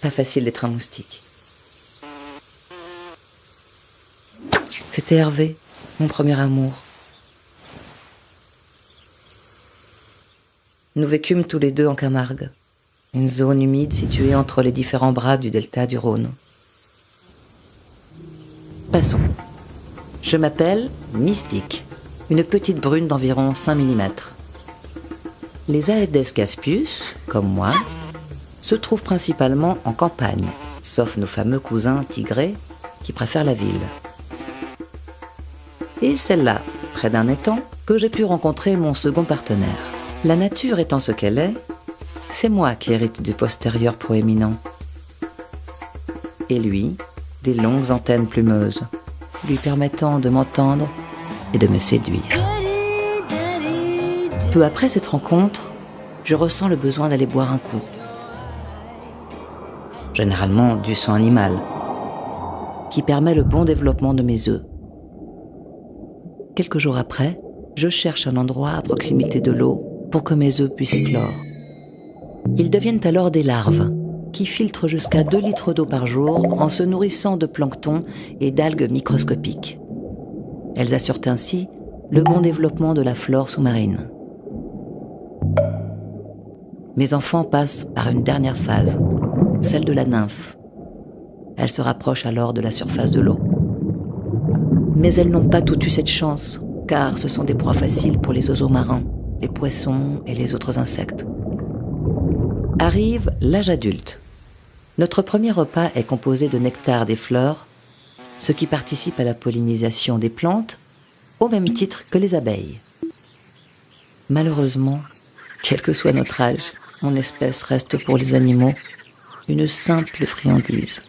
Pas facile d'être un moustique. C'était Hervé, mon premier amour. Nous vécûmes tous les deux en Camargue, une zone humide située entre les différents bras du delta du Rhône. Passons. Je m'appelle Mystique, une petite brune d'environ 5 mm. Les Aedes caspius, comme moi, se trouvent principalement en campagne, sauf nos fameux cousins tigrés qui préfèrent la ville. Et celle-là, près d'un étang, que j'ai pu rencontrer mon second partenaire. La nature étant ce qu'elle est, c'est moi qui hérite du postérieur proéminent. Et lui, des longues antennes plumeuses, lui permettant de m'entendre et de me séduire. Peu après cette rencontre, je ressens le besoin d'aller boire un coup. Généralement du sang animal, qui permet le bon développement de mes œufs. Quelques jours après, je cherche un endroit à proximité de l'eau pour que mes œufs puissent éclore. Ils deviennent alors des larves, qui filtrent jusqu'à 2 litres d'eau par jour en se nourrissant de plancton et d'algues microscopiques. Elles assurent ainsi le bon développement de la flore sous-marine. Mes enfants passent par une dernière phase, celle de la nymphe. Elles se rapprochent alors de la surface de l'eau. Mais elles n'ont pas toutes eu cette chance, car ce sont des proies faciles pour les oiseaux marins, les poissons et les autres insectes. Arrive l'âge adulte. Notre premier repas est composé de nectar des fleurs, ce qui participe à la pollinisation des plantes, au même titre que les abeilles. Malheureusement, quel que soit notre âge, mon espèce reste pour les animaux une simple friandise.